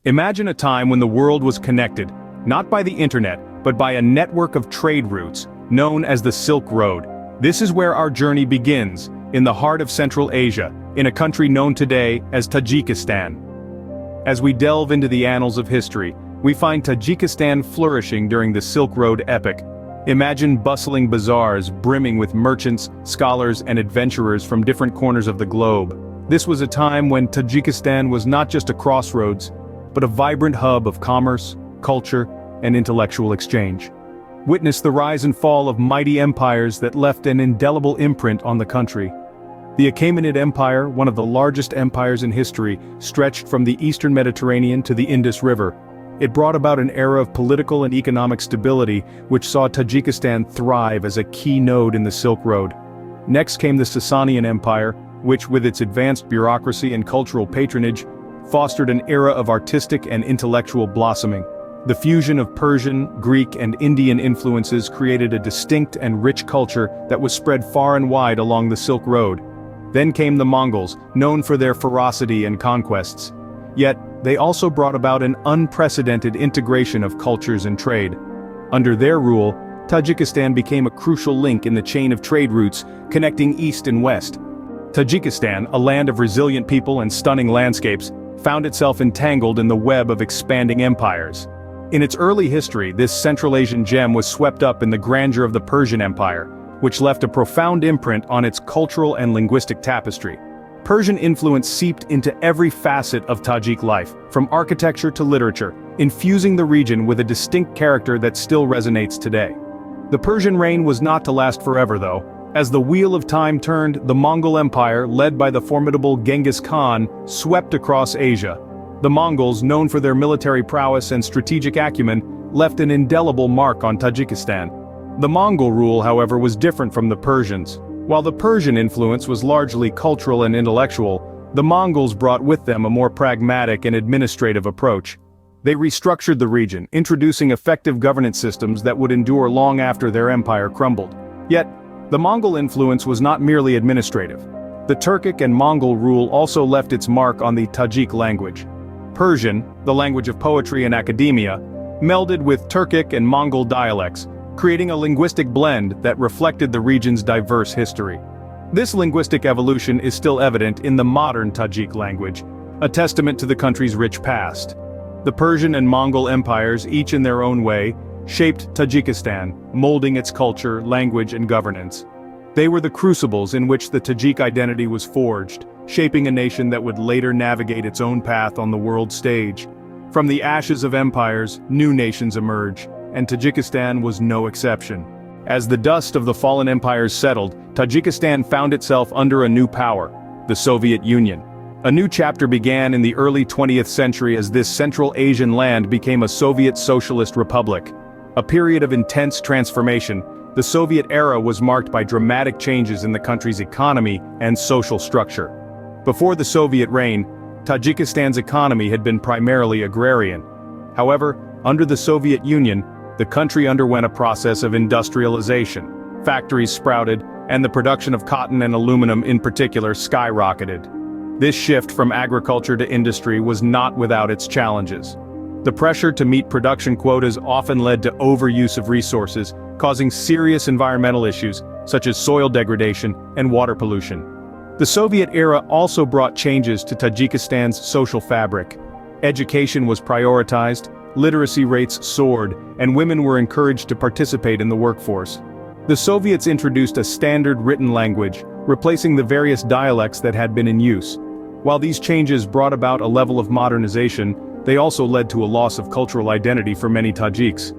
Imagine a time when the world was connected, not by the internet, but by a network of trade routes, known as the Silk Road. This is where our journey begins, in the heart of Central Asia, in a country known today as Tajikistan. As we delve into the annals of history, we find Tajikistan flourishing during the Silk Road epoch. Imagine bustling bazaars brimming with merchants, scholars, and adventurers from different corners of the globe. This was a time when Tajikistan was not just a crossroads, but a vibrant hub of commerce, culture, and intellectual exchange. Witness the rise and fall of mighty empires that left an indelible imprint on the country. The Achaemenid Empire, one of the largest empires in history, stretched from the eastern Mediterranean to the Indus River. It brought about an era of political and economic stability, which saw Tajikistan thrive as a key node in the Silk Road. Next came the Sasanian Empire, which, with its advanced bureaucracy and cultural patronage, fostered an era of artistic and intellectual blossoming. The fusion of Persian, Greek, and Indian influences created a distinct and rich culture that was spread far and wide along the Silk Road. Then came the Mongols, known for their ferocity and conquests. Yet, they also brought about an unprecedented integration of cultures and trade. Under their rule, Tajikistan became a crucial link in the chain of trade routes connecting east and west. Tajikistan, a land of resilient people and stunning landscapes, found itself entangled in the web of expanding empires. In its early history, this Central Asian gem was swept up in the grandeur of the Persian Empire, which left a profound imprint on its cultural and linguistic tapestry. Persian influence seeped into every facet of Tajik life, from architecture to literature, infusing the region with a distinct character that still resonates today. The Persian reign was not to last forever though. As the wheel of time turned, the Mongol Empire, led by the formidable Genghis Khan, swept across Asia. The Mongols, known for their military prowess and strategic acumen, left an indelible mark on Tajikistan. The Mongol rule, however, was different from the Persians. While the Persian influence was largely cultural and intellectual, the Mongols brought with them a more pragmatic and administrative approach. They restructured the region, introducing effective governance systems that would endure long after their empire crumbled. Yet, the Mongol influence was not merely administrative. The Turkic and Mongol rule also left its mark on the Tajik language. Persian, the language of poetry and academia, melded with Turkic and Mongol dialects, creating a linguistic blend that reflected the region's diverse history. This linguistic evolution is still evident in the modern Tajik language, a testament to the country's rich past. The Persian and Mongol empires, each in their own way, shaped Tajikistan, molding its culture, language, and governance. They were the crucibles in which the Tajik identity was forged, shaping a nation that would later navigate its own path on the world stage. From the ashes of empires, new nations emerge, and Tajikistan was no exception. As the dust of the fallen empires settled, Tajikistan found itself under a new power, the Soviet Union. A new chapter began in the early 20th century as this Central Asian land became a Soviet Socialist Republic. A period of intense transformation, the Soviet era was marked by dramatic changes in the country's economy and social structure. Before the Soviet reign, Tajikistan's economy had been primarily agrarian. However, under the Soviet Union, the country underwent a process of industrialization. Factories sprouted, and the production of cotton and aluminum in particular skyrocketed. This shift from agriculture to industry was not without its challenges. The pressure to meet production quotas often led to overuse of resources, causing serious environmental issues, such as soil degradation and water pollution. The Soviet era also brought changes to Tajikistan's social fabric. Education was prioritized, literacy rates soared, and women were encouraged to participate in the workforce. The Soviets introduced a standard written language, replacing the various dialects that had been in use. While these changes brought about a level of modernization, they also led to a loss of cultural identity for many Tajiks.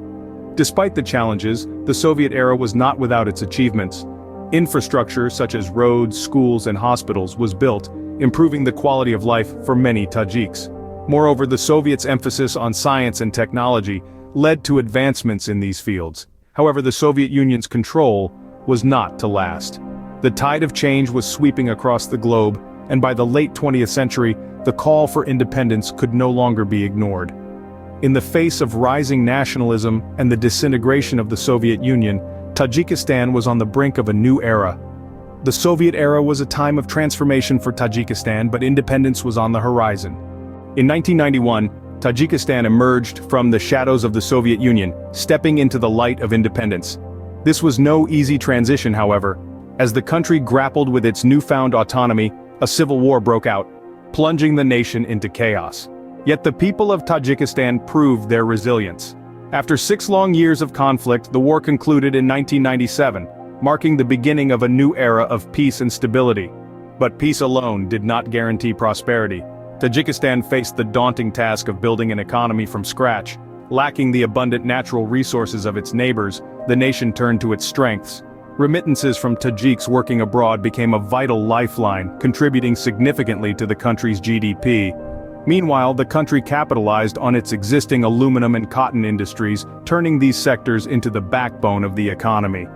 Despite the challenges, the Soviet era was not without its achievements. Infrastructure such as roads, schools, and hospitals was built, improving the quality of life for many Tajiks. Moreover, the Soviets' emphasis on science and technology led to advancements in these fields. However, the Soviet Union's control was not to last. The tide of change was sweeping across the globe, and by the late 20th century, the call for independence could no longer be ignored. In the face of rising nationalism and the disintegration of the Soviet Union, Tajikistan was on the brink of a new era. The Soviet era was a time of transformation for Tajikistan, but independence was on the horizon. In 1991, Tajikistan emerged from the shadows of the Soviet Union, stepping into the light of independence. This was no easy transition, however. As the country grappled with its newfound autonomy, a civil war broke out, plunging the nation into chaos. Yet the people of Tajikistan proved their resilience. After 6 long years of conflict, the war concluded in 1997, marking the beginning of a new era of peace and stability. But peace alone did not guarantee prosperity. Tajikistan faced the daunting task of building an economy from scratch. Lacking the abundant natural resources of its neighbors, the nation turned to its strengths. Remittances from Tajiks working abroad became a vital lifeline, contributing significantly to the country's GDP. Meanwhile, the country capitalized on its existing aluminum and cotton industries, turning these sectors into the backbone of the economy.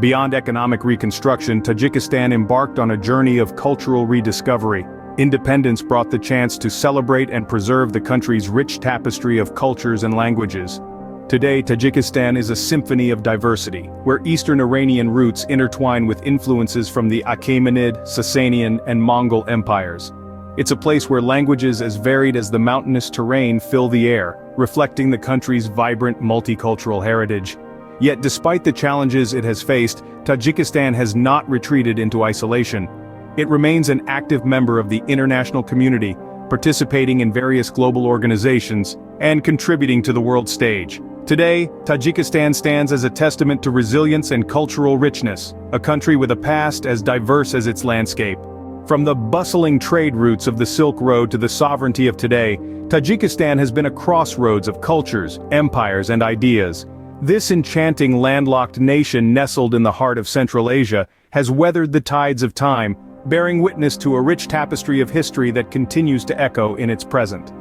Beyond economic reconstruction, Tajikistan embarked on a journey of cultural rediscovery. Independence brought the chance to celebrate and preserve the country's rich tapestry of cultures and languages. Today, Tajikistan is a symphony of diversity, where Eastern Iranian roots intertwine with influences from the Achaemenid, Sasanian, and Mongol empires. It's a place where languages as varied as the mountainous terrain fill the air, reflecting the country's vibrant multicultural heritage. Yet despite the challenges it has faced, Tajikistan has not retreated into isolation. It remains an active member of the international community, participating in various global organizations, and contributing to the world stage. Today, Tajikistan stands as a testament to resilience and cultural richness, a country with a past as diverse as its landscape. From the bustling trade routes of the Silk Road to the sovereignty of today, Tajikistan has been a crossroads of cultures, empires, and ideas. This enchanting landlocked nation nestled in the heart of Central Asia has weathered the tides of time, bearing witness to a rich tapestry of history that continues to echo in its present.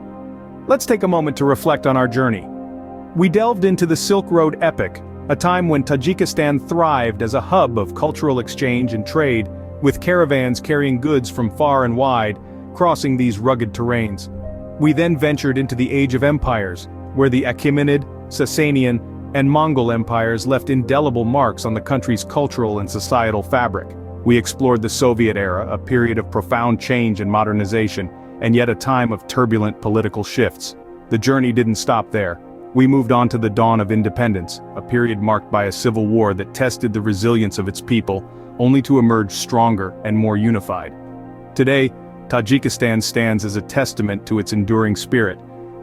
Let's take a moment to reflect on our journey. We delved into the Silk Road epic, a time when Tajikistan thrived as a hub of cultural exchange and trade, with caravans carrying goods from far and wide, crossing these rugged terrains. We then ventured into the Age of Empires, where the Achaemenid, Sasanian, and Mongol empires left indelible marks on the country's cultural and societal fabric. We explored the Soviet era, a period of profound change and modernization, and yet a time of turbulent political shifts. The journey didn't stop there. We moved on to the dawn of independence, a period marked by a civil war that tested the resilience of its people, only to emerge stronger and more unified. Today, Tajikistan stands as a testament to its enduring spirit,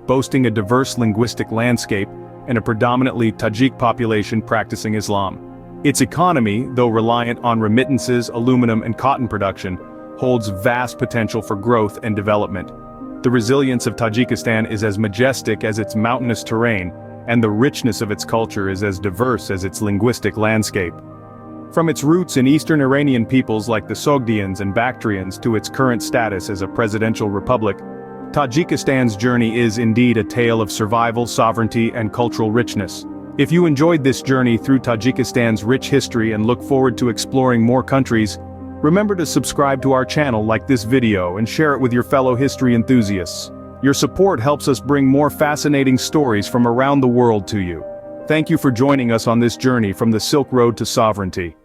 boasting a diverse linguistic landscape and a predominantly Tajik population practicing Islam. Its economy, though reliant on remittances, aluminum, and cotton production, holds vast potential for growth and development. The resilience of Tajikistan is as majestic as its mountainous terrain, and the richness of its culture is as diverse as its linguistic landscape. From its roots in Eastern Iranian peoples like the Sogdians and Bactrians to its current status as a presidential republic, Tajikistan's journey is indeed a tale of survival, sovereignty, and cultural richness. If you enjoyed this journey through Tajikistan's rich history and look forward to exploring more countries, remember to subscribe to our channel, like this video, and share it with your fellow history enthusiasts. Your support helps us bring more fascinating stories from around the world to you. Thank you for joining us on this journey from the Silk Road to sovereignty.